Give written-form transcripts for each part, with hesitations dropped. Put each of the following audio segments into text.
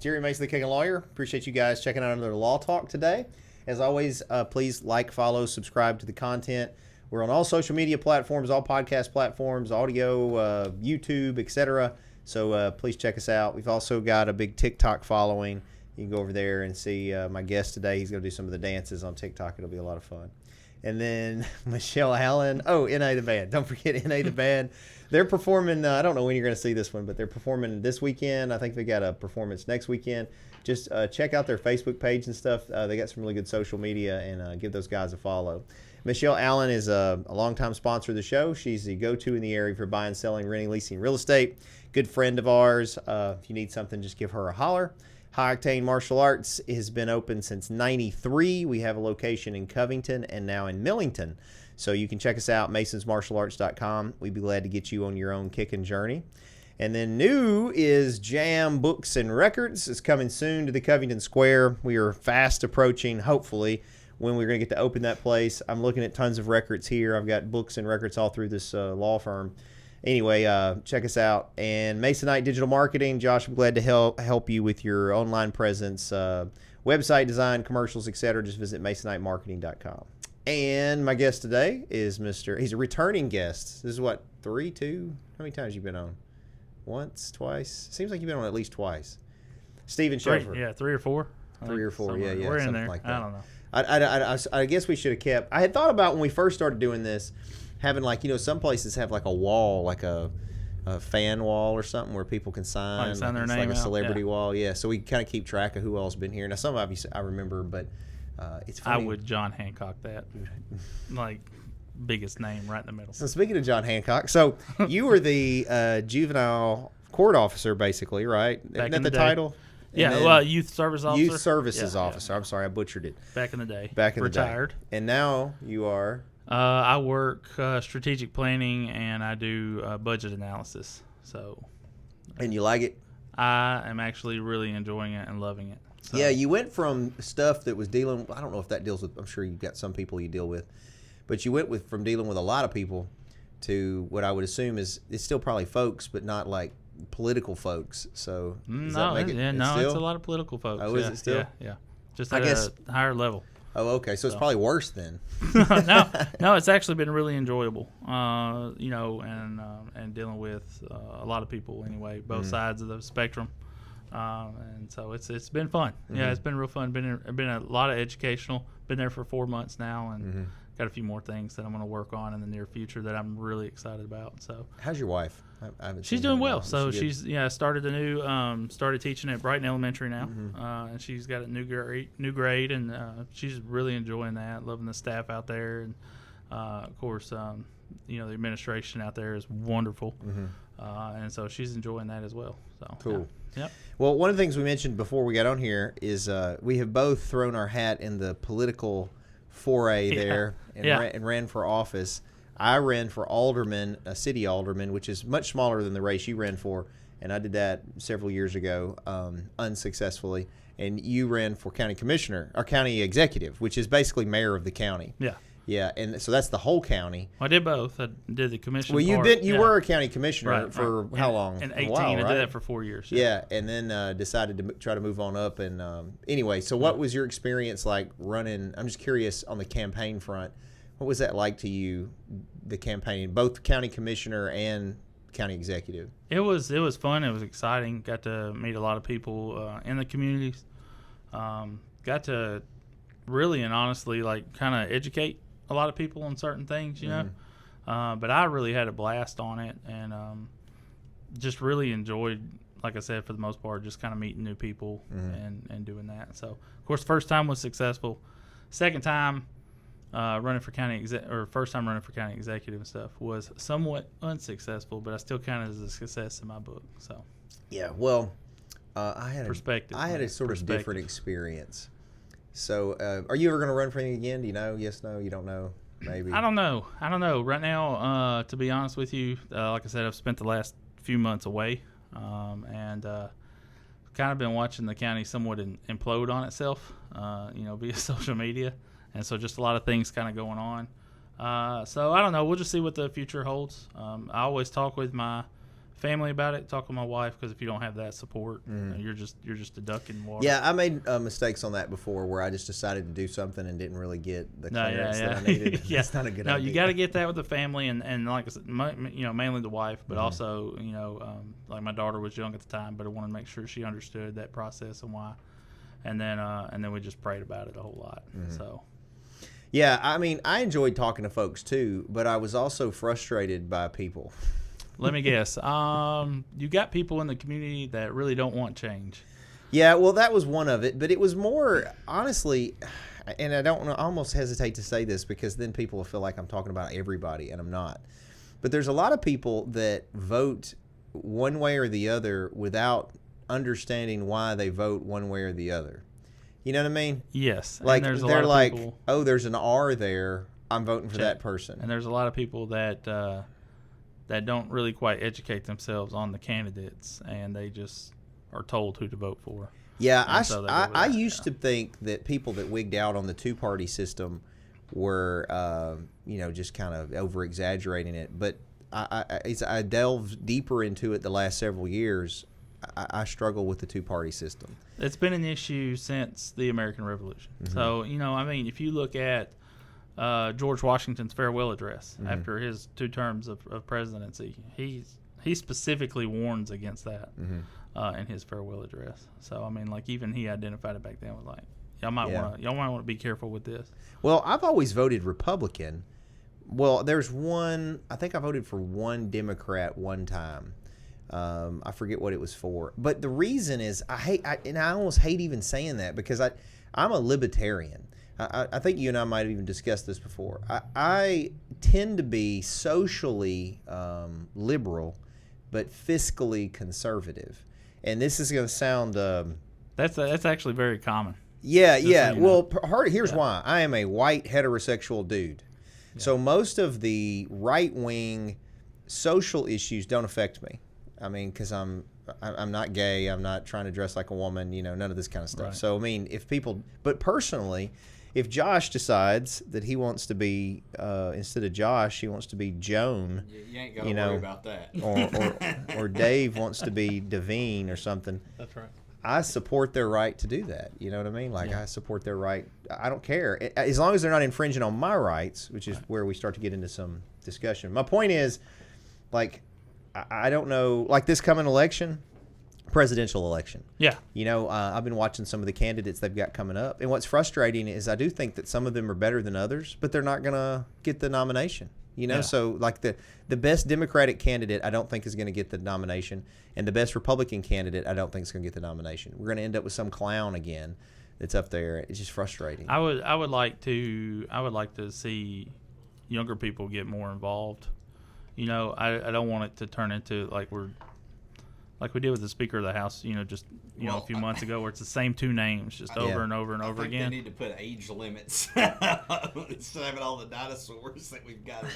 Jerry Mason, the Kickin Lawyer. Appreciate you guys checking out another Law Talk today. As always, please like, follow, subscribe to the content. We're on all social media platforms, all podcast platforms, audio, YouTube, etc. So please check us out. We've also got a big TikTok following. You can go over there and see my guest today. He's going to do some of the dances on TikTok. It'll be a lot of fun. And then Michelle Allen. Oh, NA the Band. Don't forget NA the Band. They're performing, I don't know when you're going to see this one, but they're performing this weekend. I think they got a performance next weekend. Just check out their Facebook page and stuff. They got some really good social media, and give those guys a follow. Michelle Allen is a longtime sponsor of the show. She's the go-to in the area for buying, selling, renting, leasing real estate. Good friend of ours. If you need something, just give her a holler. High Octane Martial Arts has been open since '93. We have a location in Covington and now in Millington. So you can check us out, masonsmartialarts.com. We'd be glad to get you on your own kicking journey. And then new is Jam Books and Records. It's coming soon to the Covington Square. We are fast approaching, hopefully, when we're going to get to open that place. I'm looking at tons of records here. I've got books and records all through this law firm. Anyway, check us out. And Masonite Digital Marketing, Josh, I'm glad to help you with your online presence, website design, commercials, etc. Just visit masonitemarketing.com. And my guest today is he's a returning guest. This is what, 3, 2? How many times have you been on? Once, twice? Seems like you've been on at least twice. Stephen Shopher. 3 or 4. 3 or 4, yeah. We're in there. Like that. I don't know. I guess we should have kept. I had thought about when we first started doing this, having some places have like a wall, like a fan wall or something where people can sign. Sign their name like a out, celebrity wall, yeah. So we kind of keep track of who all's been here. Now some of you I remember, but it's funny. I would John Hancock that, like biggest name right in the middle. So speaking of John Hancock, so you were the juvenile court officer, basically, right? Back Isn't that in the the title? Yeah, youth service officer. Youth services officer. I'm sorry, I butchered it. Back in the day. Retired. And now you are? I work strategic planning, and I do budget analysis. So. And you like it? I am actually really enjoying it and loving it. So. Yeah, you went from stuff that was dealing. I don't know if that deals with. I'm sure you've got some people you deal with, but you went from dealing with a lot of people to what I would assume is it's still probably folks, but not like political folks. So it's a lot of political folks. Oh, is it still? Yeah. Just at a higher level. Oh, okay. So it's probably worse then. No, it's actually been really enjoyable. And dealing with a lot of people anyway, both sides of the spectrum. And so it's been fun. Mm-hmm. Yeah, it's been real fun. Been a lot of educational. Been there for 4 months now, and got a few more things that I'm going to work on in the near future that I'm really excited about. So, how's your wife? She's doing well. So she's started a new started teaching at Brighton Elementary now, and she's got a new grade, and she's really enjoying that. Loving the staff out there, and of course, the administration out there is wonderful, and so she's enjoying that as well. So cool. Yeah. Yep. Well, one of the things we mentioned before we got on here is we have both thrown our hat in the political foray there and ran for office. I ran for alderman, a city alderman, which is much smaller than the race you ran for, and I did that several years ago unsuccessfly. And you ran for county commissioner or county executive, which is basically mayor of the county. Yeah. Yeah, and so that's the whole county. I did both. I did the commission. Well, you were a county commissioner for how long? In 18, while, right? I did that for 4 years. Yeah, and then decided to try to move on up. And anyway, so what was your experience like running? I'm just curious on the campaign front. What was that like to you, the campaign, both county commissioner and county executive? It was fun. It was exciting. Got to meet a lot of people in the communities. Got to really and honestly kind of educate a lot of people on certain things, but I really had a blast on it, and just really enjoyed, like I said, for the most part, just kind of meeting new people and doing that. So, of course, first time was successful. Second time running for first time running for county executive and stuff was somewhat unsuccessful, but I still count it as a success in my book. So, yeah, well, I had a sort of different experience. So, are you ever going to run for anything again? Do you know? Yes, no, you don't know? Maybe. I don't know. Right now, to be honest with you, like I said, I've spent the last few months away, and kind of been watching the county somewhat implode on itself, via social media, and so just a lot of things kind of going on. So I don't know. We'll just see what the future holds. I always talk with my family about it. Talk with my wife, because if you don't have that support, you're just a duck in water. Yeah, I made mistakes on that before, where I just decided to do something and didn't really get the clearance that I needed. Yeah. That's not a good idea. No, you got to get that with the family, and like I said, mainly the wife, but also like my daughter was young at the time, but I wanted to make sure she understood that process and why, and then we just prayed about it a whole lot. So. Yeah, I mean, I enjoyed talking to folks too, but I was also frustrated by people. Let me guess. You got people in the community that really don't want change. Yeah, well, that was one of it, but it was more, honestly, and I almost hesitate to say this because then people will feel like I'm talking about everybody, and I'm not. But there's a lot of people that vote one way or the other without understanding why they vote one way or the other. You know what I mean? Yes. Like, and they're like, people, oh, there's an R there, I'm voting for that person. And there's a lot of people that don't really quite educate themselves on the candidates, and they just are told who to vote for. Yeah, I used to think that people that wigged out on the two-party system were, just kind of over-exaggerating it. But I delved deeper into it the last several years. I struggle with the two-party system. It's been an issue since the American Revolution. So, if you look at George Washington's farewell address after his 2 terms of presidency, he specifically warns against that in his farewell address. So, even he identified it back then, was like, y'all might want to be careful with this. Well, I've always voted Republican. Well, there's one, I think I voted for one Democrat one time. I forget what it was for, but the reason is I almost hate even saying that because I'm a libertarian. I think you and I might have even discussed this before. I tend to be socially liberal, but fiscally conservative, and this is going to sound that's actually very common. Yeah. Well, here's why. I am a white heterosexual dude, so most of the right wing social issues don't affect me. Because I'm not gay, I'm not trying to dress like a woman, none of this kind of stuff. Right. So, but personally, if Josh decides that he wants to be, instead of Josh, he wants to be Joan. You ain't got to worry about that. Or Dave wants to be Devine or something. That's right. I support their right to do that. You know what I mean? I support their right. I don't care. As long as they're not infringing on my rights, which is where we start to get into some discussion. My point is, I don't know, this coming election, presidential election. Yeah. I've been watching some of the candidates they've got coming up. And what's frustrating is I do think that some of them are better than others, but they're not going to get the nomination. So the best Democratic candidate I don't think is going to get the nomination, and the best Republican candidate I don't think is going to get the nomination. We're going to end up with some clown again that's up there. It's just frustrating. I would like to see younger people get more involved. I don't want it to turn into like we did with the Speaker of the House, a few months ago, where it's the same 2 names just over and over and over again. They need to put age limits instead of having all the dinosaurs that we've got in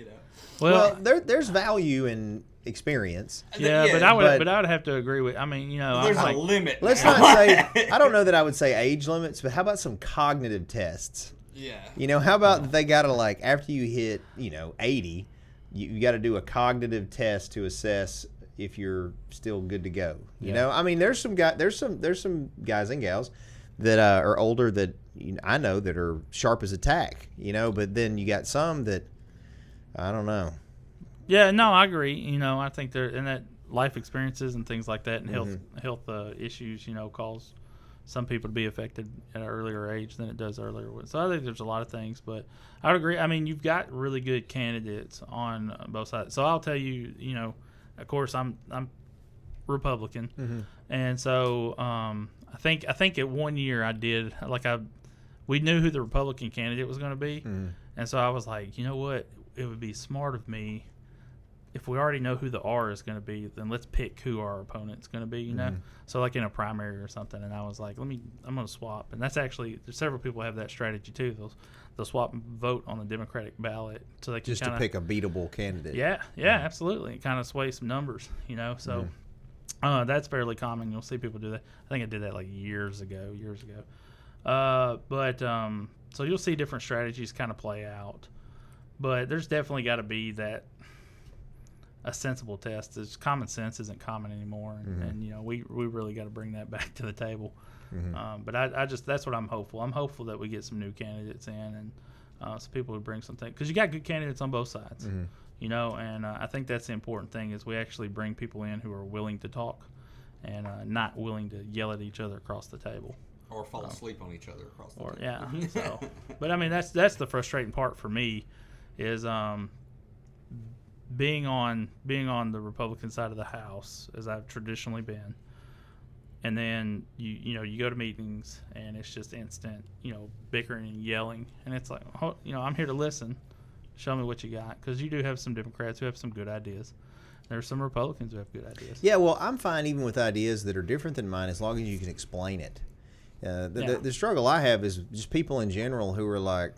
there. Well, there's value in experience. Yeah, but I would have to agree with. There's a limit. Let's not say. I don't know that I would say age limits, but how about some cognitive tests? Yeah. How about they got to after you hit 80. You got to do a cognitive test to assess if you're still good to go. You know, there's some guys and gals that are older that I know that are sharp as a tack. But then you got some that I don't know. Yeah, no, I agree. I think there and that life experiences and things like that and health issues, cause some people to be affected at an earlier age than it does earlier. So I think there's a lot of things, but I would agree. You've got really good candidates on both sides. So I'll tell you, of course I'm Republican, and so I think at one year I did we knew who the Republican candidate was going to be, and so I was like, you know what, it would be smart of me. If we already know who the R is going to be, then let's pick who our opponent's going to be, So in a primary or something, and I was like, I'm going to swap. And that's actually, there's several people have that strategy too. They'll swap and vote on the Democratic ballot so they can just to pick a beatable candidate. Yeah, absolutely. It kind of sway some numbers, So that's fairly common. You'll see people do that. I think I did that years ago. So you'll see different strategies kind of play out. But there's definitely got to be a sensible test. It's common sense isn't common anymore, and you know we really got to bring that back to the table. But I just that's what I'm hopeful. I'm hopeful that we get some new candidates in and some people who bring something, because you got good candidates on both sides, you know. And I think that's the important thing is we actually bring people in who are willing to talk and not willing to yell at each other across the table. Or fall asleep on each other across the table. Yeah. So, but I mean, that's the frustrating part for me, is being on the Republican side of the House, as I've traditionally been, and then you go to meetings and it's just instant, bickering and yelling, and it's like, I'm here to listen. Show me what you got, because you do have some Democrats who have some good ideas. There's some Republicans who have good ideas. Yeah, well, I'm fine even with ideas that are different than mine as long as you can explain it. The struggle I have is just people in general who are like,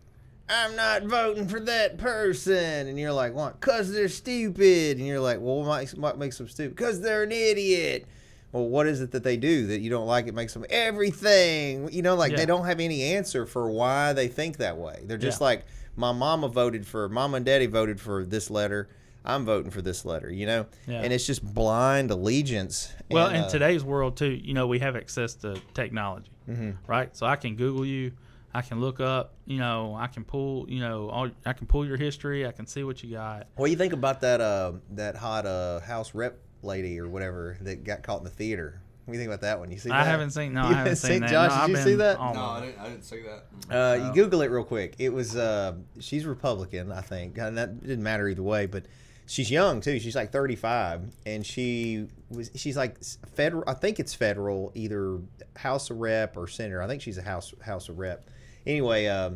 I'm not voting for that person. And you're like, what? Because they're stupid. And you're like, well, what makes them stupid? Because they're an idiot. Well, what is it that they do that you don't like? It makes them everything. They don't have any answer for why they think that way. They're just like, my mama and daddy voted for this letter. I'm voting for this letter, And it's just blind allegiance. Well, in today's world, too, we have access to technology, right? So I can Google you. I can look up, I can pull, I can pull your history. I can see what you got. What do you think about that hot House rep lady or whatever that got caught in the theater? What do you think about that one? You see that? I haven't seen that. Josh, did you see that? No, I didn't see that. You Google it real quick. It was, she's Republican, I think. And that didn't matter either way, but she's young too. She's like 35, and she's like federal. I think it's federal, either House of Rep or Senator. I think she's a House of Rep. Anyway,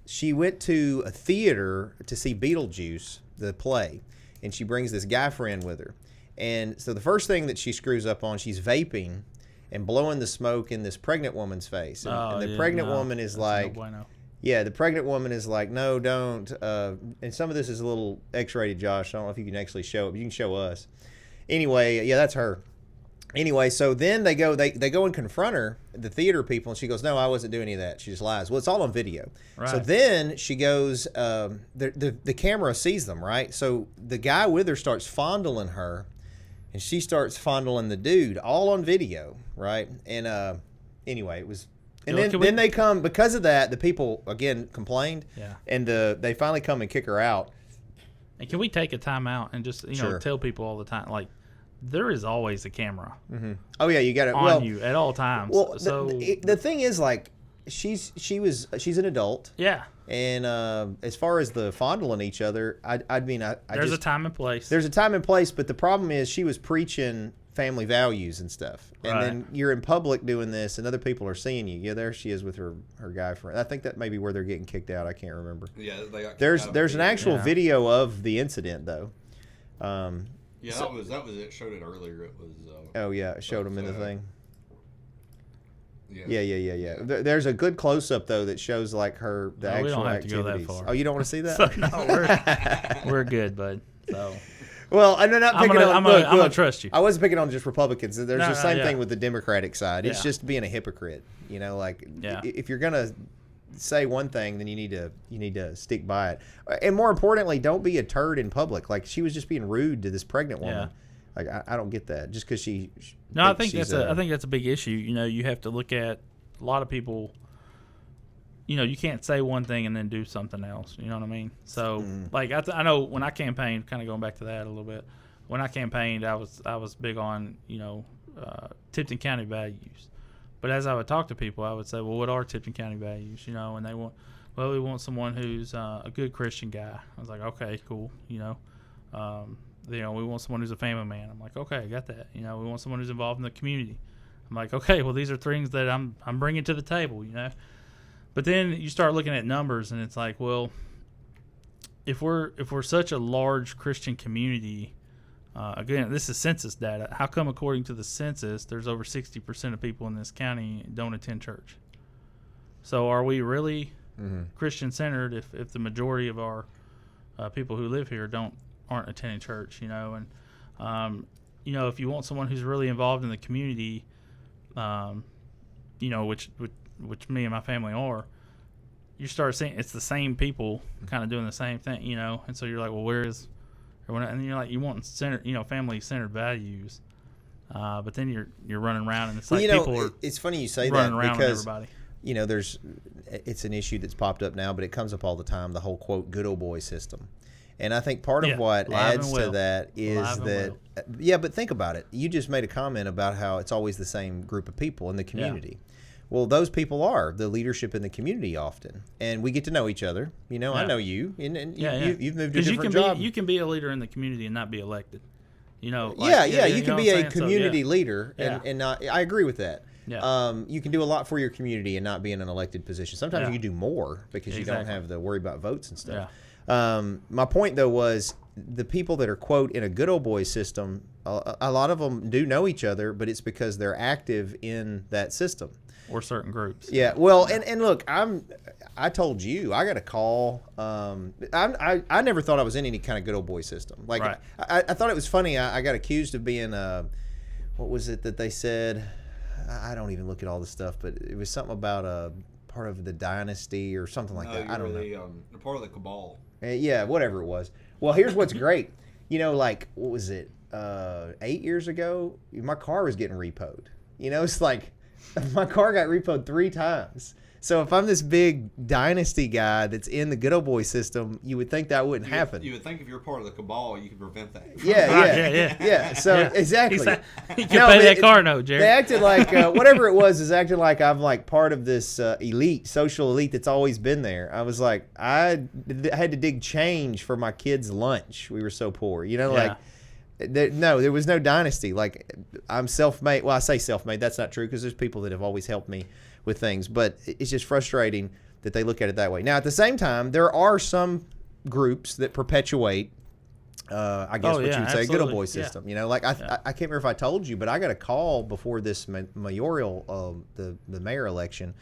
she went to a theater to see Beetlejuice, the play, and she brings this guy friend with her. And so the first thing that she screws up on, she's vaping and blowing the smoke in this pregnant woman's face. And the pregnant woman is like, the pregnant woman is like, no, don't. And some of this is a little X-rated, Josh. I don't know if you can actually show it, but you can show us. Anyway, that's her. Anyway, so then they go and confront her, the theater people, and she goes, no, I wasn't doing any of that. She just lies. Well, it's all on video. Right. So then she goes, the camera sees them, right? So the guy with her starts fondling her, and she starts fondling the dude, all on video, right? And anyway, it was... And then they come, because of that, the people, again, complained, and they finally come and kick her out. And can we take a time out and just, tell people all the time, like, there is always a camera. Oh, yeah, you got it. On you at all times. Well, so the thing is, like, she's an adult. Yeah. And as far as the fondling each other, there's a time and place. There's a time and place, but the problem is she was preaching family values and stuff, and then you're in public doing this, and other people are seeing you. Yeah, there she is with her guy friend. I think that may be where they're getting kicked out. I can't remember. Yeah, they got there's an actual video of the incident though. That was it. It showed it earlier. It was. It showed them in the thing. Yeah. There's a good close up though that shows like the actual we don't have activities. To go that far. Oh, you don't want to see that? No, we're good, bud. So. Well, I'm not picking on. I'm gonna trust you. I wasn't picking on just Republicans. There's the same thing with the Democratic side. It's just being a hypocrite. If you're gonna say one thing, then you need to stick by it. And more importantly, don't be a turd in public. Like she was just being rude to this pregnant woman. Like I don't get that. Just because she. No, I think that's a big issue. You have to look at a lot of people. You can't say one thing and then do something else. You know what I mean? So, like, I know when I campaigned, kind of going back to that a little bit, when I campaigned, I was big on, Tipton County values. But as I would talk to people, I would say, well, what are Tipton County values? And they we want someone who's a good Christian guy. I was like, okay, cool. We want someone who's a family man. I'm like, okay, I got that. We want someone who's involved in the community. I'm like, okay, well, these are things that I'm bringing to the table, But then you start looking at numbers, and it's like, well, if we're such a large Christian community, again, this is census data. How come, according to the census, there's over 60% of people in this county don't attend church? So are we really Christian centered if the majority of our people who live here aren't attending church? And if you want someone who's really involved in the community, which me and my family are, you start seeing it's the same people kind of doing the same thing, and so you're like, well, where is and you're like you want family centered values, but then you're running around and it's like people are. It's funny you say running that around because everybody. It's an issue that's popped up now, but it comes up all the time. The whole quote "good old boy" system. And I think part of what adds to that is that, but think about it. You just made a comment about how it's always the same group of people in the community. Yeah. Well, those people are the leadership in the community often. And we get to know each other. I know you. And you've moved to a different job. You can be a leader in the community and not be elected. You can be a community leader and not. I agree with that. Yeah. You can do a lot for your community and not be in an elected position. Sometimes you can do more because you don't have to worry about votes and stuff. Yeah. My point, though, was the people that are, quote, in a good old boy system, a lot of them do know each other, but it's because they're active in that system. Or certain groups. Yeah, well, and look, I told you, I got a call. I never thought I was in any kind of good old boy system. Like, right. I thought it was funny. I got accused of being, what was it that they said? I don't even look at all this stuff, but it was something about a part of the dynasty or something like that. I don't know. You're part of the cabal. Yeah, whatever it was. Well, here's what's great. Like, what was it? 8 years ago, my car was getting repoed. It's like my car got repoed 3 times. So if I'm this big dynasty guy that's in the good old boy system, you would think that wouldn't happen. You would think if you're part of the cabal, you could prevent that. Yeah. So exactly. You can pay that car note, Jerry. They acted like whatever it was acting like I'm like part of this social elite that's always been there. I was like, I had to dig change for my kids' lunch. We were so poor, like. There was no dynasty. Like, I'm self-made. Well, I say self-made. That's not true because there's people that have always helped me with things. But it's just frustrating that they look at it that way. Now, at the same time, there are some groups that perpetuate, I guess what you would say, a good old boy system. I can't remember if I told you, but I got a call before this mayoral, the mayor election,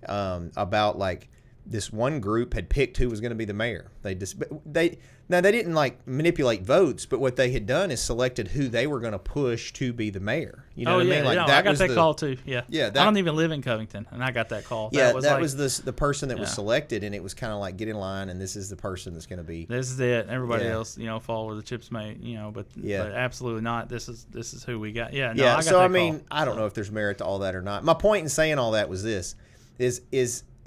about like this one group had picked who was going to be the mayor. They didn't like manipulate votes, but what they had done is selected who they were going to push to be the mayor. You know what I mean? Like I got that call too. Yeah. I don't even live in Covington, and I got that call. That was the person that was selected, and it was kind of like get in line, and this is the person that's going to be. This is it. Everybody else, fall where the chips may, but absolutely not. This is who we got. Yeah. No, I got so that I mean, call. I don't know if there's merit to all that or not. My point in saying all that was this: is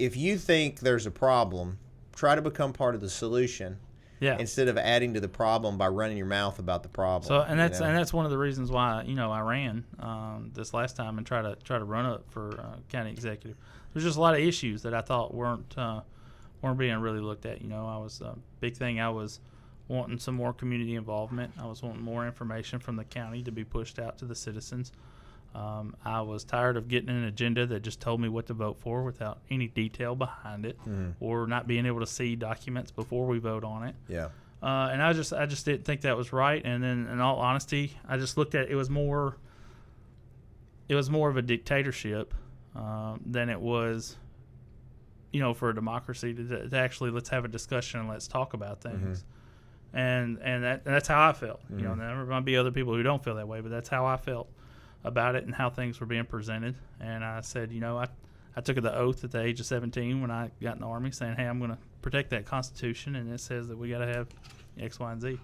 if you think there's a problem, try to become part of the solution. Yeah. Instead of adding to the problem by running your mouth about the problem. So and that's one of the reasons why I ran this last time and try to run up for county executive. There's just a lot of issues that I thought weren't being really looked at. I was big thing. I was wanting some more community involvement. I was wanting more information from the county to be pushed out to the citizens. I was tired of getting an agenda that just told me what to vote for without any detail behind it, or not being able to see documents before we vote on it. Yeah. And I just didn't think that was right. And then, in all honesty, I just looked at it was more of a dictatorship than it was, for a democracy to actually let's have a discussion and let's talk about things. And that's how I felt. There might be other people who don't feel that way, but that's how I felt about it and how things were being presented. And I said, I took the oath at the age of 17 when I got in the Army saying, hey, I'm going to protect that Constitution, and it says that we got to have X, Y, and Z.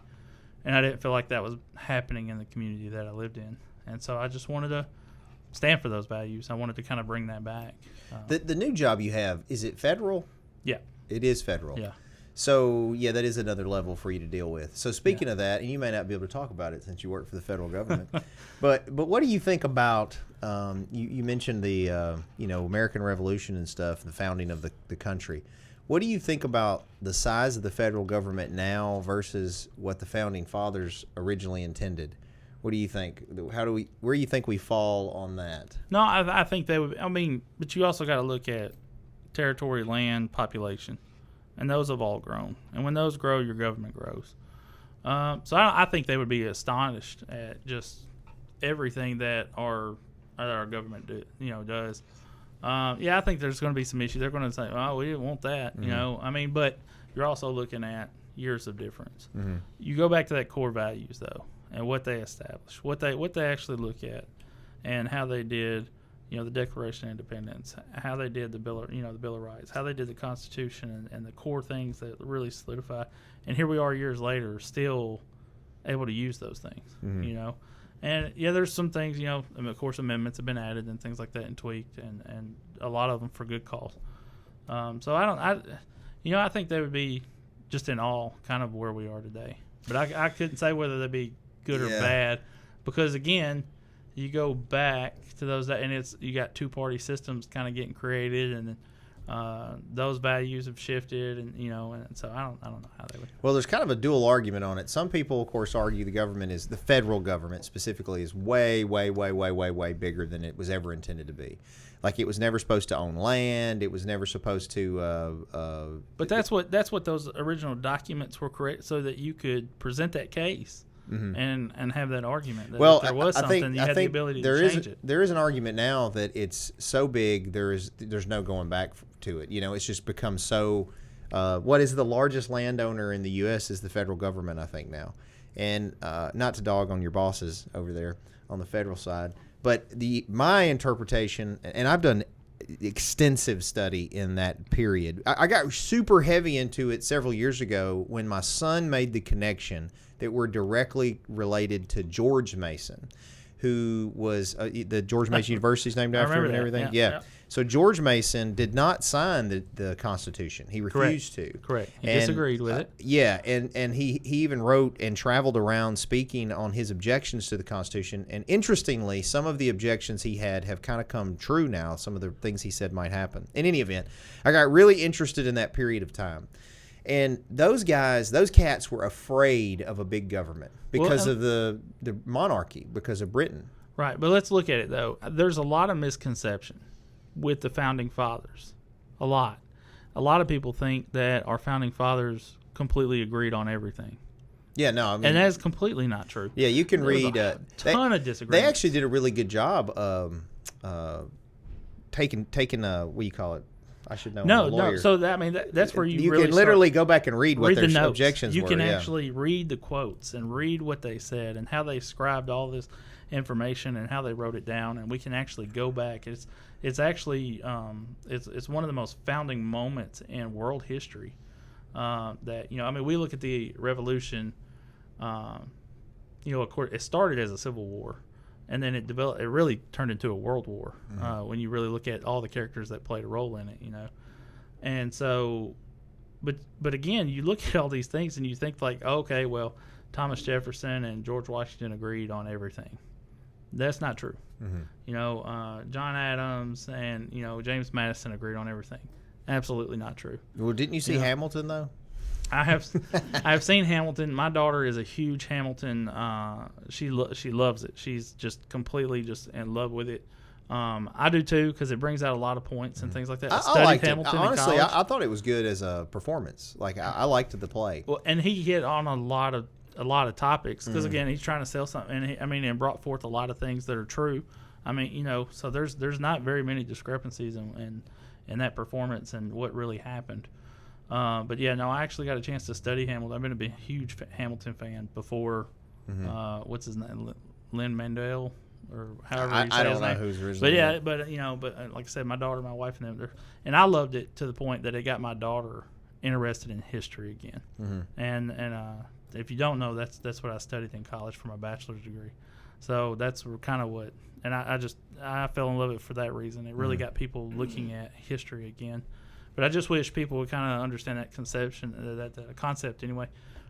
And I didn't feel like that was happening in the community that I lived in. And so I just wanted to stand for those values. I wanted to kind of bring that back. The new job you have, is it federal? Yeah. It is federal. Yeah. So, that is another level for you to deal with. So, speaking of that, and you may not be able to talk about it since you work for the federal government, but what do you think about, you mentioned the, American Revolution and stuff, the founding of the country. What do you think about the size of the federal government now versus what the founding fathers originally intended? What do you think? Where do you think we fall on that? No, I think they would, but you also got to look at territory, land, population. And those have all grown. And when those grow, your government grows. So I think they would be astonished at just everything that our government does. I think there's going to be some issues. They're going to say, "Oh, we didn't want that," But you're also looking at years of difference. Mm-hmm. You go back to that core values though, and what they established, what they actually look at, and how they did. The Declaration of Independence, how they did the Bill of Rights, how they did the Constitution, and the core things that really solidified. And here we are years later, still able to use those things, Mm-hmm. you know. And yeah, there's some things, you know, and of course amendments have been added and things like that and tweaked, and a lot of them for good cause. So I think they would be just in all kind of where we are today. But I couldn't say whether they'd be good or bad, because again, you go back to those, and you got two-party systems kind of getting created, and those values have shifted, and you know, and so I don't know how they would. Well, there's kind of a dual argument on it. Some people, of course, argue the federal government specifically is way, way, way, way, way, way bigger than it was ever intended to be. Like, it was never supposed to own land. It was never supposed to. But that's what those original documents were created, so that you could present that case. Mm-hmm. and have that argument that if there was something, you had the ability to change it. There is an argument now that it's so big, there's no going back to it. You know, it's just become so. What is the largest landowner in the U.S. is the federal government, I think, now. And not to dog on your bosses over there on the federal side, but my interpretation, and I've done extensive study in that period. I got super heavy into it several years ago when my son made the connection that we're directly related to George Mason, who was the George Mason University is named after him and everything. Yeah. So George Mason did not sign the Constitution. He refused to. Correct. He disagreed with it. Yeah, and he even wrote and traveled around speaking on his objections to the Constitution. And interestingly, some of the objections he had have kind of come true now. Some of the things he said might happen. In any event, I got really interested in that period of time. And those cats were afraid of a big government because of the monarchy, because of Britain. Right, but let's look at it, though. There's a lot of misconception with the Founding Fathers. A lot. A lot of people think that our Founding Fathers completely agreed on everything. Yeah, no, I mean, and that is completely not true. Yeah, you can read a ton of disagreements. They actually did a really good job taking what do you call it? I should know. No. So that's where you really can literally go back and read what their the objections were. You can actually read the quotes and read what they said and how they scribed all this information and how they wrote it down, and we can actually go back. It's actually it's one of the most founding moments in world history. That we look at the Revolution. Of course, it started as a civil war. And then it developed. It really turned into a world war when you really look at all the characters that played a role in it, And so, but again, you look at all these things and you think like, okay, well, Thomas Jefferson and George Washington agreed on everything. That's not true. Mm-hmm. John Adams and James Madison agreed on everything. Absolutely not true. Well, didn't you see Hamilton though? I have seen Hamilton. My daughter is a huge Hamilton. She loves it. She's just completely just in love with it. I do too, because it brings out a lot of points and things like that. I liked Hamilton it. Honestly, in college. I thought it was good as a performance. Like I liked the play. Well, and he hit on a lot of topics because again, he's trying to sell something, and brought forth a lot of things that are true. So there's not very many discrepancies in that performance and what really happened. But yeah, no, I actually got a chance to study Hamilton. I've been a huge Hamilton fan before. What's his name? Lin-Manuel, or however you say his name. I don't know who's originally. But like I said, my daughter, my wife, and them, and I loved it to the point that it got my daughter interested in history again. Mm-hmm. And if you don't know, that's what I studied in college for my bachelor's degree. So that's kind of what, and I fell in love with it for that reason. It really got people looking at history again. But I just wish people would kind of understand that conception, that concept anyway,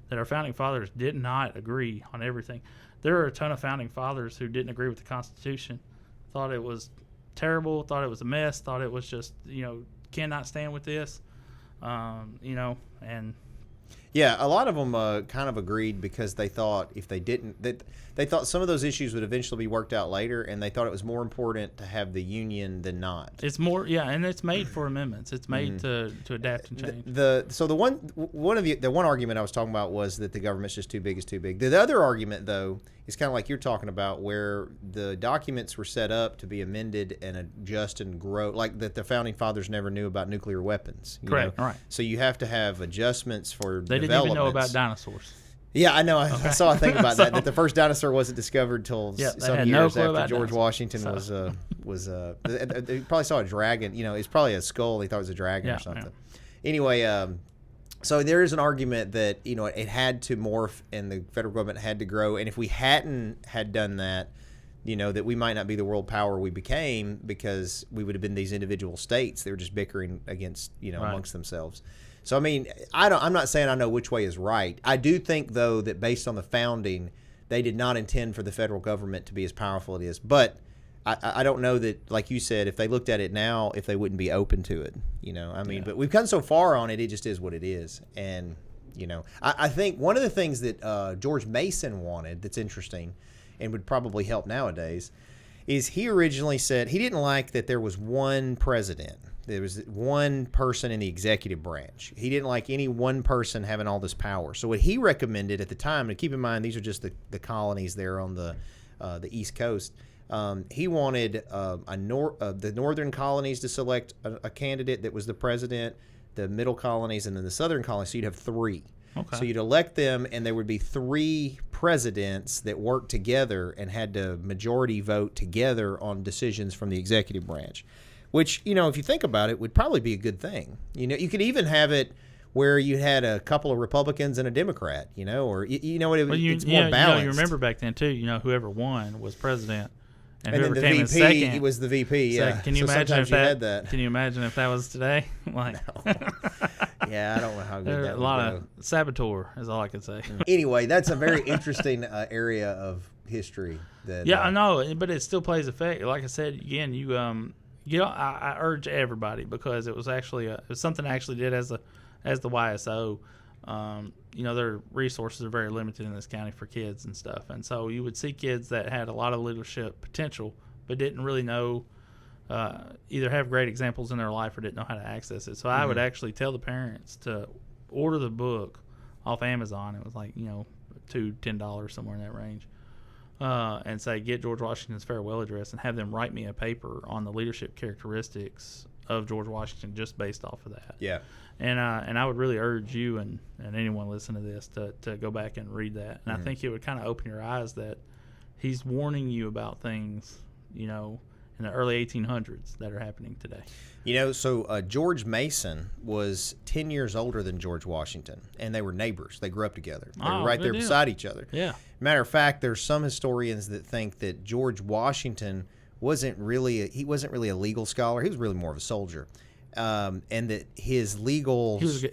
that our founding fathers did not agree on everything. There are a ton of founding fathers who didn't agree with the Constitution, thought it was terrible, thought it was a mess, thought it was just, cannot stand with this, and. Yeah, a lot of them kind of agreed because they thought if they didn't, they thought some of those issues would eventually be worked out later, and they thought it was more important to have the union than not. It's more, and it's made for amendments. It's made to adapt and change. The one argument I was talking about was that the government's just too big is too big. The other argument, though, is kind of like you're talking about, where the documents were set up to be amended and adjust and grow, like that the founding fathers never knew about nuclear weapons. Correct. All right. So you have to have adjustments for They didn't even know about dinosaurs. Yeah, I know. I saw a thing about that the first dinosaur wasn't discovered till some years after George Washington was. They probably saw a dragon. It's probably a skull. They thought it was a dragon or something. Yeah. Anyway, So there is an argument that, it had to morph and the federal government had to grow. And if we hadn't had done that, that we might not be the world power we became because we would have been these individual states. They were just bickering against, Right. amongst themselves. So, I mean, I'm not saying I know which way is right. I do think, though, that based on the founding, they did not intend for the federal government to be as powerful as it is. But I don't know that, like you said, if they looked at it now, if they wouldn't be open to it, but we've come so far on it, it just is what it is. And, I think one of the things that George Mason wanted that's interesting and would probably help nowadays is he originally said he didn't like that there was one president. There was one person in the executive branch. He didn't like any one person having all this power. So what he recommended at the time, and keep in mind these are just the colonies there on the East Coast, he wanted the northern colonies to select a candidate that was the president, the middle colonies, and then the southern colonies. So you'd have three. Okay. So you'd elect them, and there would be three presidents that worked together and had to majority vote together on decisions from the executive branch, which, if you think about it, would probably be a good thing. You could even have it where you had a couple of Republicans and a Democrat, or, it's more balanced. You remember back then, too, whoever won was president. And then whoever the came in VP, second, he was the VP, so yeah. Can you So imagine if sometimes you had that? Can you imagine if that was today? Like, Yeah, I don't know how good there that a would lot go. of saboteur is all I can say. Anyway, that's a very interesting area of history. That, Yeah, I know, but it still plays effect. Like I said, again, I urge everybody because it was actually it was something I actually did as the YSO. Their resources are very limited in this county for kids and stuff, and so you would see kids that had a lot of leadership potential but didn't really know, either have great examples in their life or didn't know how to access it. So I would actually tell the parents to order the book off Amazon. It was like $10 somewhere in that range. And say, get George Washington's farewell address and have them write me a paper on the leadership characteristics of George Washington just based off of that. Yeah. And I would really urge you and anyone listening to this to go back and read that. And I think it would kind of open your eyes that he's warning you about things, in the early 1800s that are happening today. So George Mason was 10 years older than George Washington, and they were neighbors. They grew up together. They were right there deal. beside each other. Yeah. Matter of fact, there's some historians that think that George Washington wasn't really a legal scholar. He was really more of a soldier, and that his legal Let's say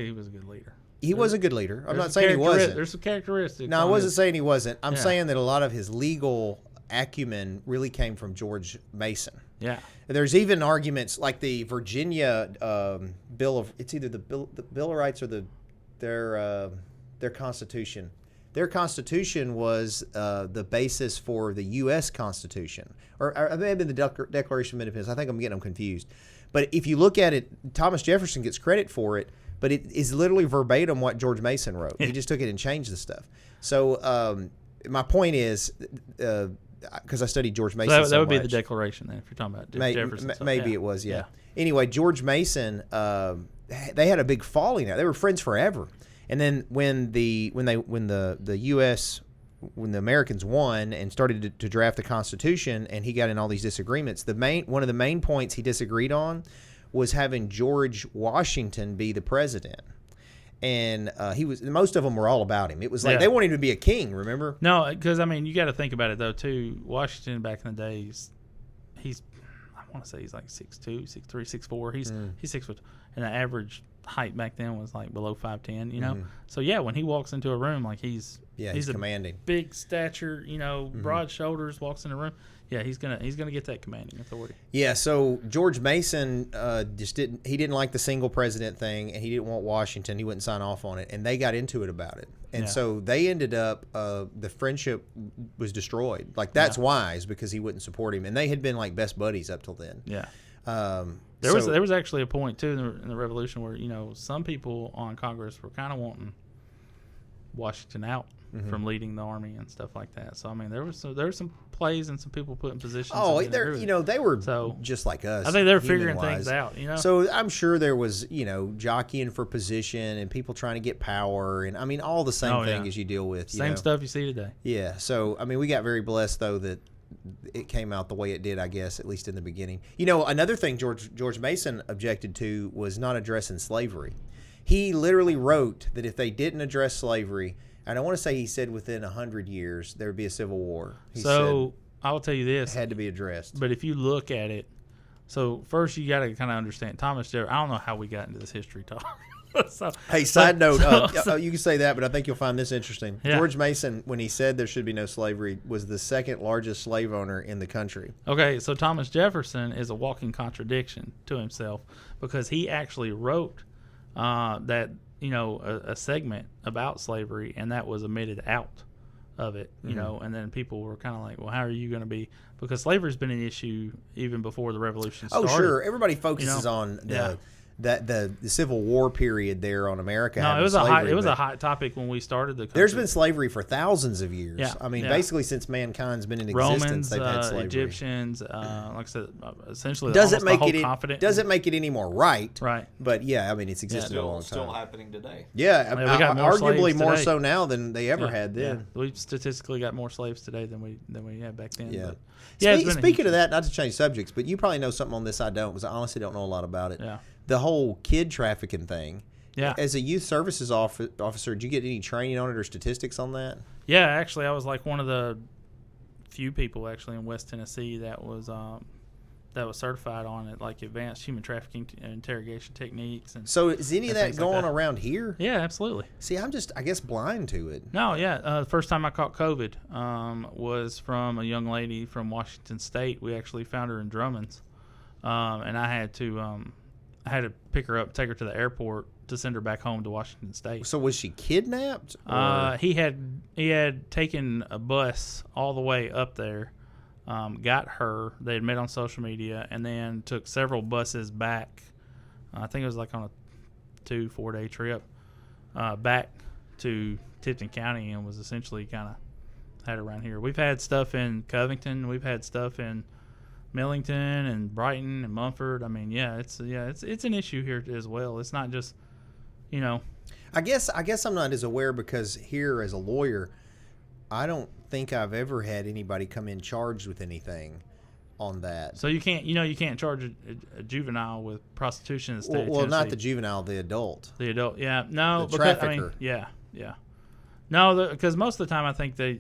he was a good leader. He was a good leader. I'm not saying he wasn't. There's some characteristics. No, I wasn't saying he wasn't. I'm Yeah. saying that a lot of his legal acumen really came from George Mason. Yeah. There's even arguments like the Virginia Bill of it's either the Bill of Rights or their Constitution. Their Constitution was the basis for the U.S. Constitution, or it may have been the Declaration of Independence. I think I'm getting them confused. But if you look at it, Thomas Jefferson gets credit for it, but it is literally verbatim what George Mason wrote. He just took it and changed the stuff. So my point is, because I studied George Mason, So that would be the Declaration then, if you're talking about Jefferson. Maybe it was, yeah. Anyway, George Mason, they had a big falling out. They were friends forever. And then when the U.S. when the Americans won and started to draft the Constitution, and he got in all these disagreements, one of the main points he disagreed on was having George Washington be the president. And most of them were all about him. It was like they wanted him to be a king, remember? No, because, you got to think about it, though, too. Washington, back in the days, I want to say he's like 6'2", 6'3", 6'4". He's 6 foot. And the average height back then was like below 5'10", So, when he walks into a room, like he's commanding. Big stature, broad shoulders, walks in the room. Yeah, he's gonna get that commanding authority. Yeah, so George Mason didn't like the single president thing, and he didn't want Washington. He wouldn't sign off on it, and they got into it about it. And so they ended up the friendship was destroyed. Like that's wise because he wouldn't support him, and they had been like best buddies up till then. Yeah. There was actually a point too in the Revolution where some people on Congress were kind of wanting Washington out from leading the army and stuff like that. So there were some plays and some people put in positions. Oh, they were just like us. I think they're figuring things out. So I'm sure there was jockeying for position and people trying to get power and all the same thing as you deal with. Same stuff you see today. Yeah. So we got very blessed though that it came out the way it did, I guess, at least in the beginning. Another thing George Mason objected to was not addressing slavery. He literally wrote that if they didn't address slavery, and I want to say he said within 100 years there would be a civil war. He So I'll tell you this. said it had to be addressed. But if you look at it, so first you got to kind of understand Thomas Jefferson. I don't know how we got into this history talk. Hey, side note, you can say that, but I think you'll find this interesting. Yeah. George Mason, when he said there should be no slavery, was the second largest slave owner in the country. Okay, so Thomas Jefferson is a walking contradiction to himself because he actually wrote that, a segment about slavery, and that was omitted out of it, and then people were kind of like, well, how are you going to be, because slavery's been an issue even before the revolution started. Oh, sure. Everybody focuses on the Civil War period there on America. No, it was slavery, it was a hot topic when we started the country. There's been slavery for thousands of years. Yeah, I mean, basically since mankind's been in existence, they've had slavery. Egyptians, like I said, essentially doesn't make it any more right. Right. But yeah, I mean, it's existed a long time. Still happening today. Yeah, we got more arguably slaves more today. so now than they ever had then. Yeah. We statistically got more slaves today than we had back then. Yeah. But, Speaking of that, not to change subjects, but you probably know something on this I don't, because I honestly don't know a lot about it. Yeah. The whole kid trafficking thing. Yeah. As a youth services officer, did you get any training on it or statistics on that? Yeah, actually, I was like one of the few people actually in West Tennessee that was certified on it, like advanced human trafficking interrogation techniques. And so is any of that going like that around here? Yeah, absolutely. See, I'm just, I guess, blind to it. No, yeah. The first time I caught COVID was from a young lady from Washington State. We actually found her in Drummond's, and I had to pick her up, take her to the airport to send her back home to Washington State. So was she kidnapped? He had taken a bus all the way up there. Got her. They had met on social media, and then took several buses back. I think it was like on a 2-4 day trip back to Tipton County, and was essentially kind of had around here. We've had stuff in Covington. We've had stuff in Millington and Brighton and Mumford. I mean, it's an issue here as well. It's not just, I guess I'm not as aware because here as a lawyer, I don't think I've ever had anybody come in charged with anything on that. So you can't charge a juvenile with prostitution in the state of Well, Tennessee. not the juvenile, the adult. The adult, yeah, no, The because, trafficker. yeah, no, because most of the time I think they,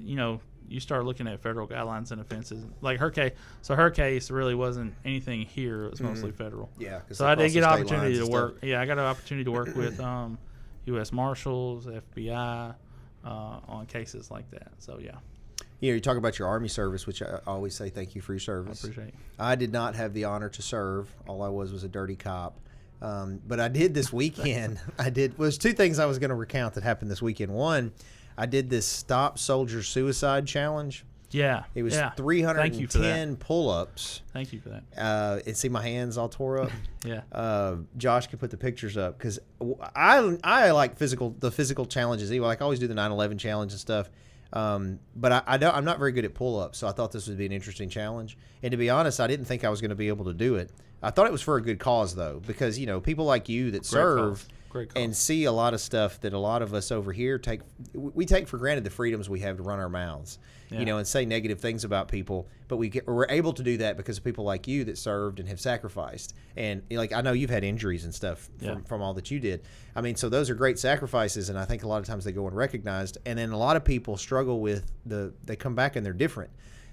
you start looking at federal guidelines and offenses, like her case. So her case really wasn't anything here; it was mostly federal. Yeah. So I did get an opportunity to work. Yeah, I got an opportunity to work with U.S. Marshals, FBI, on cases like that. So yeah. You talk about your Army service, which I always say thank you for your I service. appreciate it. I did not have the honor to serve. All I was a dirty cop. But I did this weekend. Was two things I was going to recount that happened this weekend. One, I did this Stop Soldier Suicide Challenge. Yeah. It was yeah. 310 pull-ups. Thank you for that. And see my hands all tore up. Yeah. Josh can put the pictures up because I like the physical challenges. Like I always do the 9/11 challenge and stuff. But I'm not very good at pull-ups, so I thought this would be an interesting challenge. And to be honest, I didn't think I was going to be able to do it. I thought it was for a good cause, though, because people like you that serve and see a lot of stuff that a lot of us over here take for granted the freedoms we have to run our mouths, and say negative things about people. But we're able to do that because of people like you that served and have sacrificed. And like I know you've had injuries and stuff from all that you did. I mean, so those are great sacrifices, and I think a lot of times they go unrecognized. And then a lot of people struggle with they come back and they're different.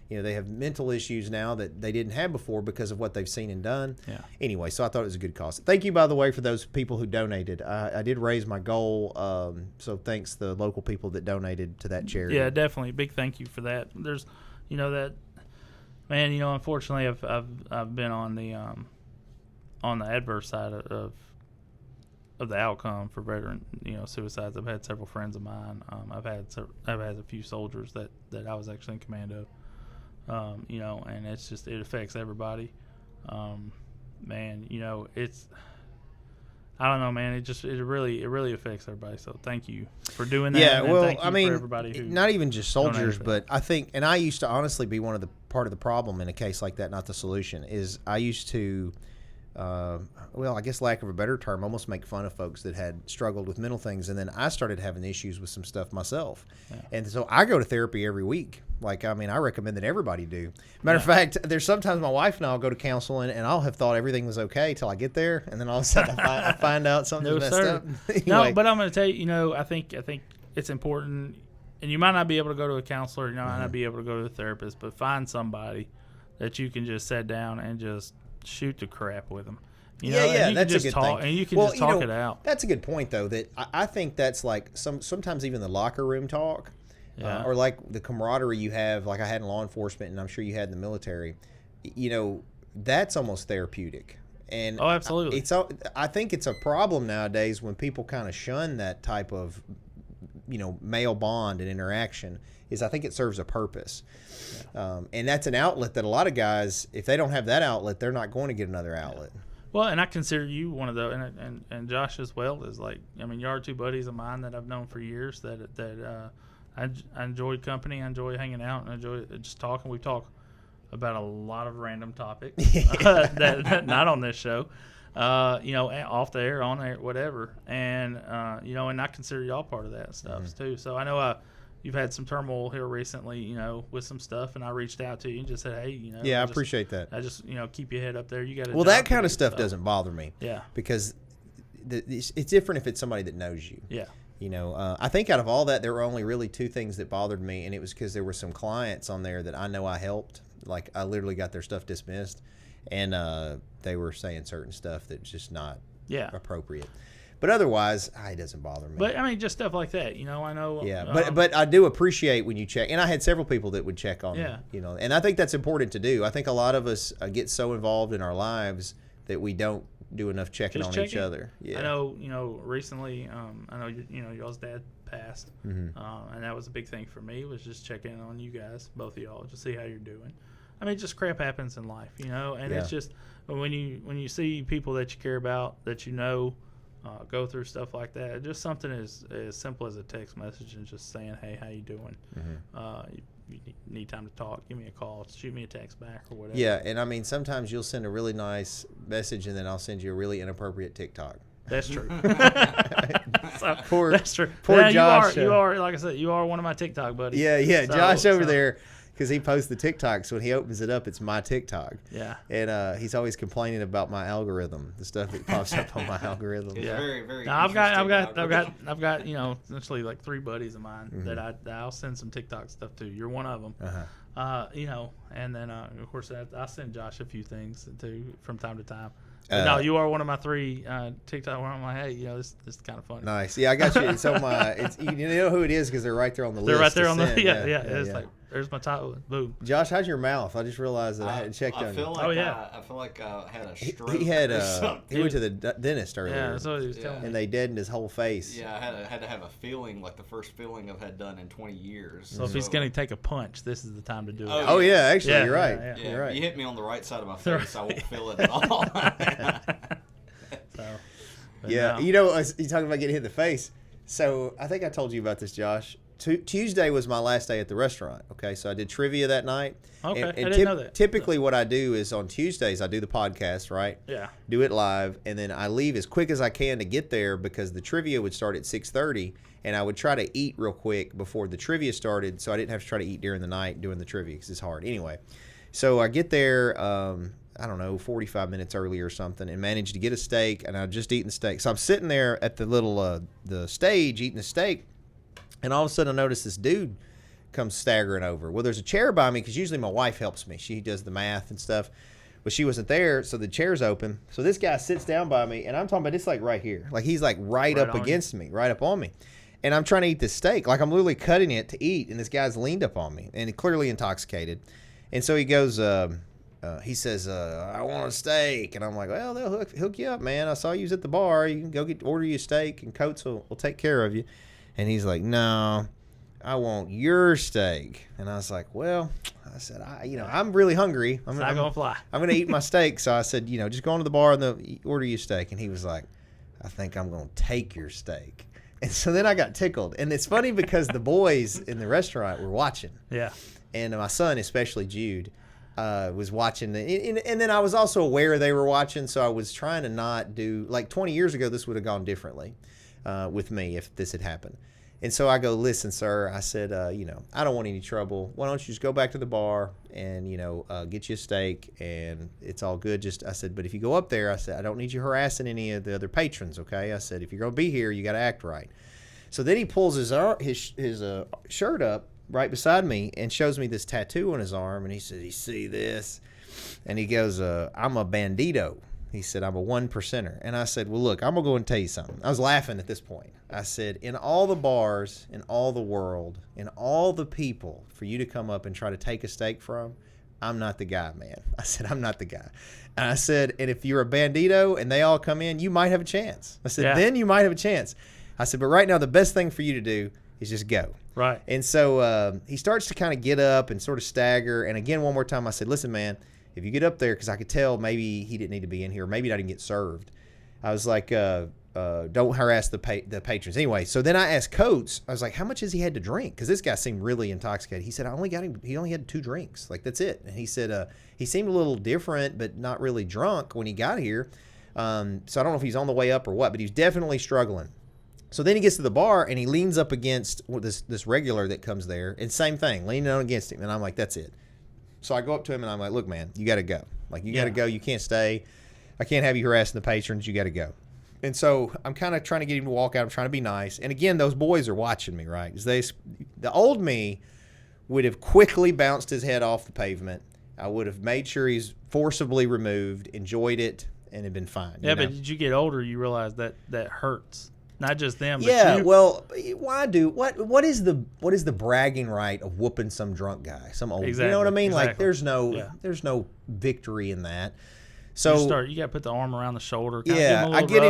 They have mental issues now that they didn't have before because of what they've seen and done. Yeah. Anyway, so I thought it was a good cause. Thank you, by the way, for those people who donated. I did raise my goal, so thanks the local people that donated to that charity. Yeah, definitely. Big thank you for that. There's, that, man. Unfortunately, I've been on the adverse side of the outcome for veteran suicides. I've had several friends of mine. I've had a few soldiers that I was actually in command of. And it's just, it affects everybody. Man, it's, I don't know, man. It really affects everybody. So thank you for doing that. Yeah, well, thank you I mean, for everybody who not even just soldiers, donated. but I think, and I used to honestly be part of the problem in a case like that, not the solution. Is I used to well, I guess lack of a better term, almost make fun of folks that had struggled with mental things. And then I started having issues with some stuff myself. Yeah. And so I go to therapy every week. Like, I mean, I recommend that everybody do. Matter of fact, there's sometimes my wife and I'll go to counseling and I'll have thought everything was okay till I get there. And then all of a sudden I find out something's messed up. Anyway. No, but I'm going to tell you, I think it's important. And you might not be able to go to a counselor, you might not be able to go to a therapist, but find somebody that you can just sit down and just shoot the crap with them. That's a good thing. And you can just talk it out. That's a good point, though. That I think that's like sometimes even the locker room talk, or like the camaraderie you have, like I had in law enforcement, and I'm sure you had in the military. That's almost therapeutic. And absolutely. I think it's a problem nowadays when people kind of shun that type of male bond and interaction. I think it serves a purpose. And that's an outlet that a lot of guys, if they don't have that outlet, they're not going to get another outlet. Well, and I consider you one of those, and Josh as well, is like, I mean, you are two buddies of mine that I've known for years that I enjoy company, I enjoy hanging out, and I enjoy just talking. We talk about a lot of random topics that not on this show, off the air, on air, whatever. And, and I consider y'all part of that stuff too. So I know you've had some turmoil here recently, with some stuff, and I reached out to you and just said, hey, I appreciate that. I just, keep your head up there. You got well, that kind of stuff doesn't bother me. Yeah. Because it's different if it's somebody that knows you. Yeah. I think out of all that, there were only really two things that bothered me, and it was because there were some clients on there that I know I helped. Like, I literally got their stuff dismissed, and they were saying certain stuff that's just not appropriate. But otherwise, it doesn't bother me. But, I mean, just stuff like that, I know. Yeah, but I do appreciate when you check. And I had several people that would check on me, and I think that's important to do. I think a lot of us get so involved in our lives that we don't do enough checking on each other. Yeah. I know, recently, I know, y'all's dad passed, and that was a big thing for me, was just checking on you guys, both of y'all, to see how you're doing. I mean, just crap happens in life, and it's just when you see people that you care about, that go through stuff like that, just something as simple as a text message and just saying, hey, how you doing? You need time to talk, give me a call, shoot me a text back or whatever. Yeah, and I mean, sometimes you'll send a really nice message and then I'll send you a really inappropriate TikTok. That's true. Poor Josh. Josh. You are, like I said, you are one of my TikTok buddies. Yeah. Josh over there, because he posts the TikToks. When he opens it up, it's my TikTok. Yeah. And he's always complaining about my algorithm, the stuff that pops up on my algorithm. Yeah. Very, very. Now, I've got essentially like three buddies of mine that I'll send some TikTok stuff to. You're one of them. And then of course I send Josh a few things too from time to time. No, you are one of my three TikTok where I'm like, hey, this is kind of funny. Nice. Yeah, I got you. It's on my. You know who it is because they're right there on the list. They're right there on the. Yeah. It's like, there's my top one. Boom. Josh, how's your mouth? I just realized that I hadn't checked on you. I feel like I had a stroke. He went to the dentist earlier. Yeah, that's what he was telling me. And they deadened his whole face. Yeah, I had to have a feeling, like the first feeling I've had done in 20 years. So if he's going to take a punch, this is the time to do it. Oh yeah, actually, you're right. Yeah. You're right. You hit me on the right side of my face, I won't feel it at all. You're talking about getting hit in the face. So I think I told you about this, Josh. Tuesday was my last day at the restaurant. Okay, so I did trivia that night. Okay, I didn't know that. Typically, what I do is on Tuesdays I do the podcast, right? Yeah. Do it live, and then I leave as quick as I can to get there because the trivia would start at 6:30, and I would try to eat real quick before the trivia started, so I didn't have to try to eat during the night doing the trivia because it's hard. Anyway, so I get there. I don't know, 45 minutes early or something, and managed to get a steak, and I'd just eaten the steak. So I'm sitting there at the little the stage eating the steak, and all of a sudden I notice this dude comes staggering over. Well, there's a chair by me because usually my wife helps me. She does the math and stuff, but she wasn't there, so the chair's open. So this guy sits down by me, and I'm talking about it's like right here. Like he's like right up against me, right up on me. And I'm trying to eat this steak. Like I'm literally cutting it to eat, and this guy's leaned up on me, and clearly intoxicated. And so he goes... he says, I want a steak. And I'm like, well, they'll hook you up, man. I saw you was at the bar. You can go order you a steak, and Coates will take care of you. And he's like, no, I want your steak. And I was like, well, I said, I'm really hungry. I'm not going to fly. I'm going to eat my steak. So I said, just go on to the bar and they'll order you a steak. And he was like, I think I'm going to take your steak. And so then I got tickled. And it's funny because the boys in the restaurant were watching. Yeah. And my son, especially Jude, was watching, and then I was also aware they were watching, so I was trying to not do, like 20 years ago, this would have gone differently with me if this had happened. And so I go, listen, sir, I said, I don't want any trouble. Why don't you just go back to the bar and, get you a steak, and it's all good. I said, but if you go up there, I said, I don't need you harassing any of the other patrons, okay? I said, if you're going to be here, you got to act right. So then he pulls his shirt up right beside me and shows me this tattoo on his arm, and he says, you see this? And he goes, I'm a bandito. He said, I'm a 1%er. And I said, well, look, I'm going to go and tell you something. I was laughing at this point. I said, in all the bars, in all the world, in all the people, for you to come up and try to take a steak from, I'm not the guy, man. I said, I'm not the guy. And I said, and if you're a bandito and they all come in, you might have a chance. I said, then you might have a chance. I said, but right now, the best thing for you to do is just go. Right. And so he starts to kind of get up and sort of stagger. And again, one more time, I said, listen, man, if you get up there, because I could tell maybe he didn't need to be in here, or maybe I didn't get served. I was like, don't harass the patrons. Anyway, so then I asked Coates, I was like, how much has he had to drink? Because this guy seemed really intoxicated. He said, he only had 2 drinks. Like, that's it. And he said, he seemed a little different, but not really drunk when he got here. So I don't know if he's on the way up or what, but he's definitely struggling. So then he gets to the bar, and he leans up against this regular that comes there, and same thing, leaning on against him. And I'm like, that's it. So I go up to him, and I'm like, look, man, you got to go. Like, you got to go. You can't stay. I can't have you harassing the patrons. You got to go. And so I'm kind of trying to get him to walk out. I'm trying to be nice. And again, those boys are watching me, right? Because the old me would have quickly bounced his head off the pavement. I would have made sure he's forcibly removed, enjoyed it, and had been fine. Yeah, but did you get older, you realize that hurts. Not just them, but yeah, you. Well, what is the bragging right of whooping some drunk guy, some old? Exactly, you know what I mean? Exactly. Like there's no victory in that. So you got to put the arm around the shoulder. I get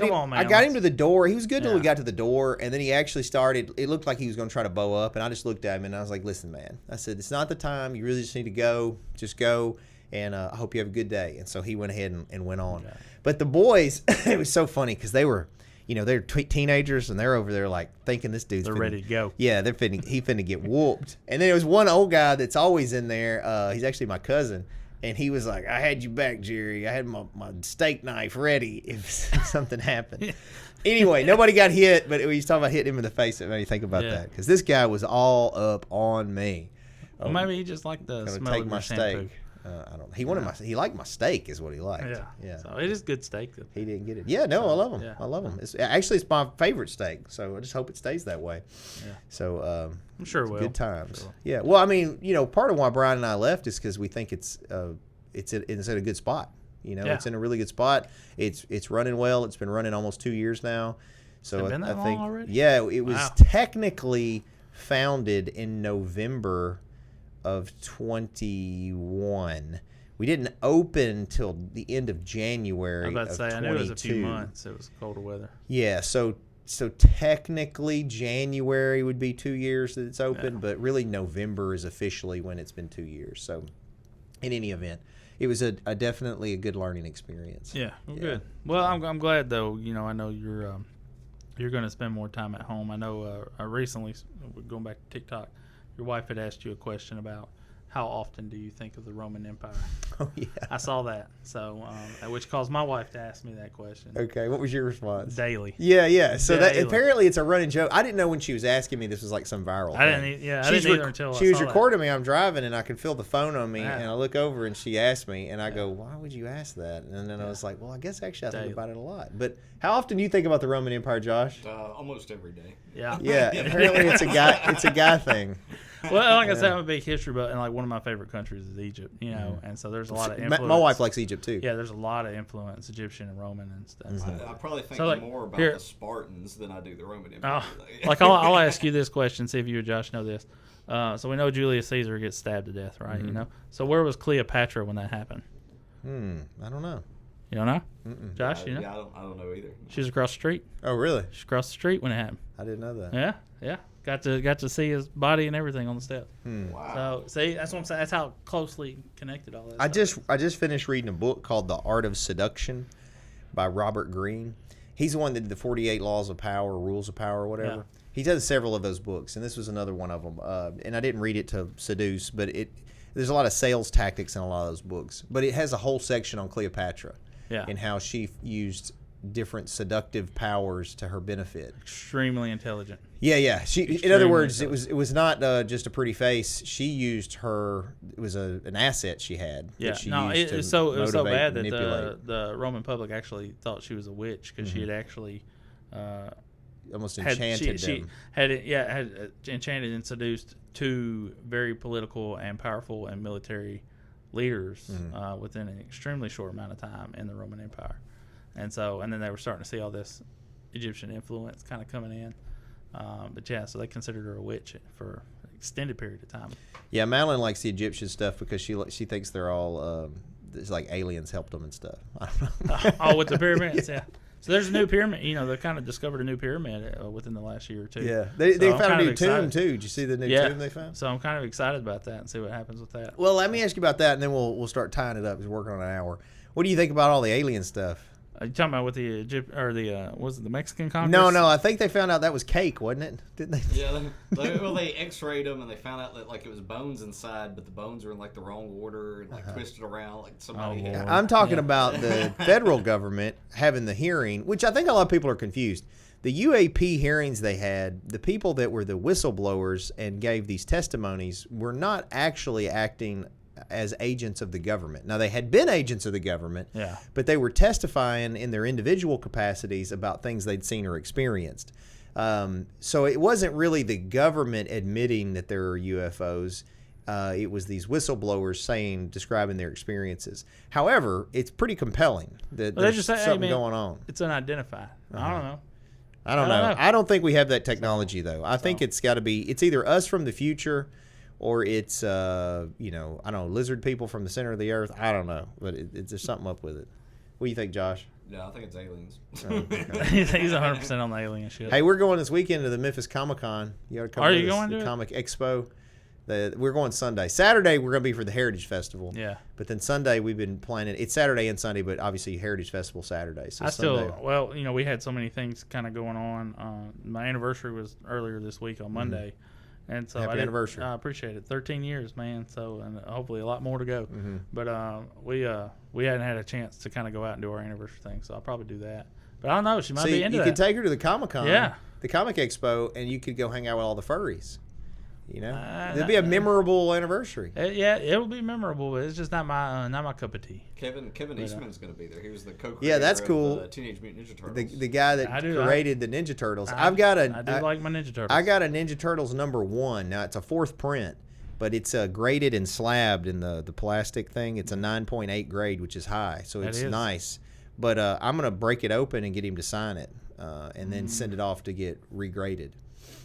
him. On, man, I got him to the door. He was good till we got to the door, and then he actually started. It looked like he was going to try to bow up, and I just looked at him and I was like, "Listen, man," I said, "It's not the time. You really just need to go. Just go." And I hope you have a good day. And so he went ahead and went on. Okay. But the boys, it was so funny because they were. They're teenagers, and they're over there like thinking this dude's ready to go. Yeah, he finna get whooped. And then there was one old guy that's always in there. He's actually my cousin, and he was like, "I had you back, Jerry. I had my steak knife ready if something happened." Anyway, nobody got hit, but he's talking about hitting him in the face. It made me think about that because this guy was all up on me. Well, maybe he just liked the smell of my steak. I don't know. He liked my steak is what he liked. Yeah. So it is good steak. He didn't get it. Yeah, no, I love him. Yeah. I love him. It's my favorite steak. So I just hope it stays that way. Yeah. So I'm sure it will. Good times. Sure. Yeah. Well, I mean, part of why Brian and I left is because we think it's at a good spot. It's in a really good spot. It's running well. It's been running almost 2 years now. So I think long already? Yeah, it was technically founded in November of 21. We didn't open till the end of January. I was about to say, 22. I knew it was a few months. It was colder weather. Yeah, so technically January would be 2 years that it's open, but really November is officially when it's been 2 years. So in any event, it was definitely a good learning experience. Yeah, good. Well, I'm glad though. I know you're going to spend more time at home. I know recently, going back to TikTok, your wife had asked you a question about how often do you think of the Roman Empire? Oh, yeah. I saw that. So, which caused my wife to ask me that question. Okay. What was your response? Daily. Yeah. So that apparently it's a running joke. I didn't know when she was asking me this was like some viral thing. I didn't either until she was recording me. I'm driving and I could feel the phone on me and I look over and she asked me and I go, why would you ask that? And then I was like, well, I guess actually I think about it a lot. But how often do you think about the Roman Empire, Josh? Almost every day. Yeah. Yeah. Apparently it's a guy thing. Well, like I said, I'm a big history buff, and like one of my favorite countries is Egypt, and so there's a lot of influence. My wife likes Egypt too. Yeah, there's a lot of influence, Egyptian and Roman and stuff. Mm-hmm. I probably think more about the Spartans than I do the Roman Empire. Like I'll ask you this question, see if you or Josh know this. So we know Julius Caesar gets stabbed to death, right? Mm-hmm. So where was Cleopatra when that happened? I don't know. You don't know? Mm-mm. Josh, you know? Yeah, I don't know either. She was across the street. Oh, really? She's across the street when it happened. I didn't know that. Yeah. Got to see his body and everything on the steps. Wow. So see, that's what I'm saying. That's how closely connected all that. I just finished reading a book called The Art of Seduction by Robert Greene. He's the one that did the 48 Laws of Power, Rules of Power, or whatever. Yeah. He does several of those books, and this was another one of them. And I didn't read it to seduce, but there's a lot of sales tactics in a lot of those books, but it has a whole section on Cleopatra and how she used different seductive powers to her benefit. Extremely intelligent. Yeah. In other words, it was not just a pretty face. She used her. It was an asset she had. Yeah. That she It was used so bad that manipulate. the Roman public actually thought she was a witch because she had actually Almost enchanted she them. had enchanted and seduced two very political and powerful and military leaders within an extremely short amount of time in the Roman Empire. And then they were starting to see all this Egyptian influence kind of coming in. So they considered her a witch for an extended period of time. Yeah, Madeline likes the Egyptian stuff because she thinks they're all it's like aliens helped them and stuff. I don't know. With the pyramids, yeah. So there's a new pyramid. They kind of discovered a new pyramid within the last year or two. Yeah, they found a new tomb too. Did you see the new tomb they found? So I'm kind of excited about that and see what happens with that. Well, let me ask you about that, and then we'll start tying it up. We're working on an hour. What do you think about all the alien stuff? Are you talking about with the was it the Mexican Congress? No. I think they found out that was cake, wasn't it? Didn't they? Yeah. They X-rayed them and they found out that it was bones inside, but the bones were in the wrong order and twisted around like somebody. Lord. I'm talking about the federal government having the hearing, which I think a lot of people are confused. The UAP hearings they had, the people that were the whistleblowers and gave these testimonies were not actually acting as agents of the government. Now, they had been agents of the government, but they were testifying in their individual capacities about things they'd seen or experienced. So it wasn't really the government admitting that there are UFOs. It was these whistleblowers describing their experiences. However, it's pretty compelling that there's something going on. It's unidentified. I don't know. I don't know. I don't think we have that technology, though. I think it's got to be, it's either us from the future or it's, I don't know, lizard people from the center of the earth. I don't know, but there's something up with it. What do you think, Josh? No, I think it's aliens. Oh, okay. He's 100% on the alien shit. Hey, we're going this weekend to the Memphis Comic-Con. You ought to come Are with you us, going to the it? Comic Expo. We're going Sunday. Saturday, we're going to be for the Heritage Festival. Yeah. But then Sunday, we've been planning. It's Saturday and Sunday, but obviously Heritage Festival Saturday. So we had so many things kind of going on. My anniversary was earlier this week on Monday. And so Happy anniversary. I appreciate it. 13 years, man. So, and hopefully a lot more to go. Mm-hmm. But we hadn't had a chance to kind of go out and do our anniversary thing. So I'll probably do that. But I don't know. She might be into that. You could take her to the Comic-Con, Yeah. the Comic Expo, and you could go hang out with all the furries. It'd be a memorable anniversary. It will be memorable, but it's just not my cup of tea. Kevin Eastman's going to be there. He was the co-creator Yeah, that's cool. of Teenage Mutant Ninja Turtles. The guy that created the Ninja Turtles. I do like my Ninja Turtles. I got a Ninja Turtles #1. Now it's a 4th print, but it's graded and slabbed in the plastic thing. It's a 9.8 grade, which is high, so it's nice. But I'm gonna break it open and get him to sign it, and then send it off to get regraded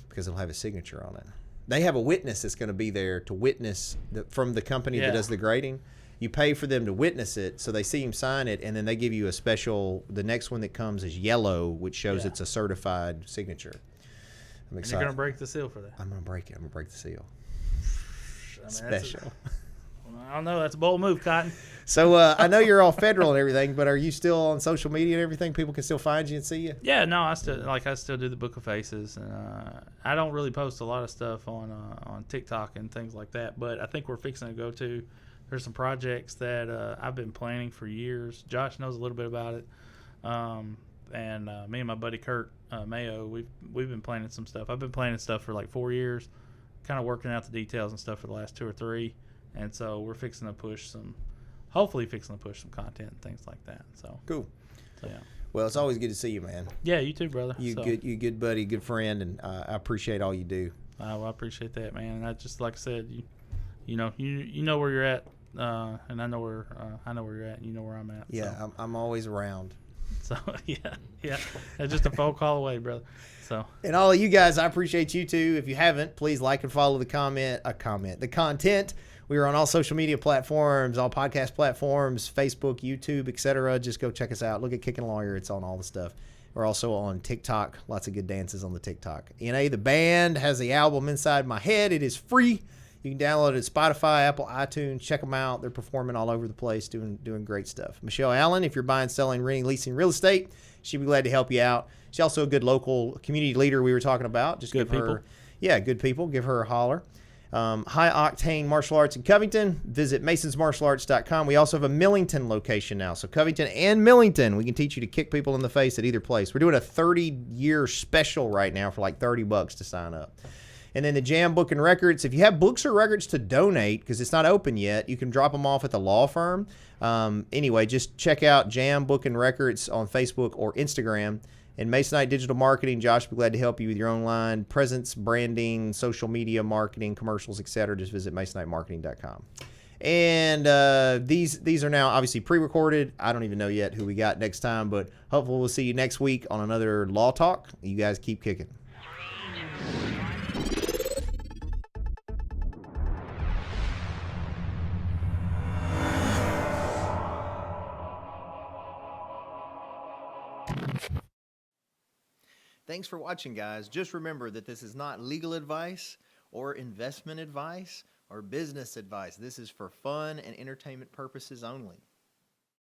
because it'll have a signature on it. They have a witness that's going to be there to witness from the company that does the grading. You pay for them to witness it, so they see him sign it, and then they give you a special. The next one that comes is yellow, which shows it's a certified signature. I'm excited. You're going to break the seal for that. I'm going to break it. I'm going to break the seal. I mean, Special. I don't know. That's a bold move, Cotton. So I know you're all federal and everything, but are you still on social media and everything? People can still find you and see you? Yeah, no, I still do the Book of Faces. And I don't really post a lot of stuff on TikTok and things like that, but I think we're fixing to go to. There's some projects that I've been planning for years. Josh knows a little bit about it. And me and my buddy Kurt Mayo, we've been planning some stuff. I've been planning stuff for like 4 years, kind of working out the details and stuff for the last 2 or 3. And so we're hopefully fixing to push some content and things like that. So cool. So yeah. Well, it's always good to see you, man. Yeah, you too, brother. You good buddy, good friend, and I appreciate all you do. Well, I appreciate that, man. And I just, like I said, you know where you're at, and I know where you're at, and you know where I'm at. Yeah, so. I'm always around. So yeah, that's just a phone call away, brother. So, and all of you guys, I appreciate you too. If you haven't, please like and follow the content. We are on all social media platforms, all podcast platforms, Facebook, YouTube, etc. Just go check us out. Look at Kickin' Lawyer. It's on all the stuff. We're also on TikTok. Lots of good dances on the TikTok. NA, the band, has the album Inside My Head. It is free. You can download it at Spotify, Apple, iTunes. Check them out. They're performing all over the place, doing great stuff. Michelle Allen, if you're buying, selling, renting, leasing real estate, she'd be glad to help you out. She's also a good local community leader we were talking about. Just good give her, people. Yeah, good people. Give her a holler. High Octane Martial Arts in Covington. Visit masonsmartialarts.com. We also have a Millington location now. So Covington and Millington, we can teach you to kick people in the face at either place. We're doing a 30-year special right now for like $30 to sign up. And then the Jam Book and Records. If you have books or records to donate, because it's not open yet, you can drop them off at the law firm. Anyway, just check out Jam Book and Records on Facebook or Instagram. And Masonite Digital Marketing, Josh will be glad to help you with your online presence, branding, social media marketing, commercials, etc. Just visit masonitemarketing.com. And these are now obviously pre-recorded. I don't even know yet who we got next time, but hopefully we'll see you next week on another Law Talk. You guys keep kicking. Thanks for watching, guys. Just remember that this is not legal advice or investment advice or business advice. This is for fun and entertainment purposes only.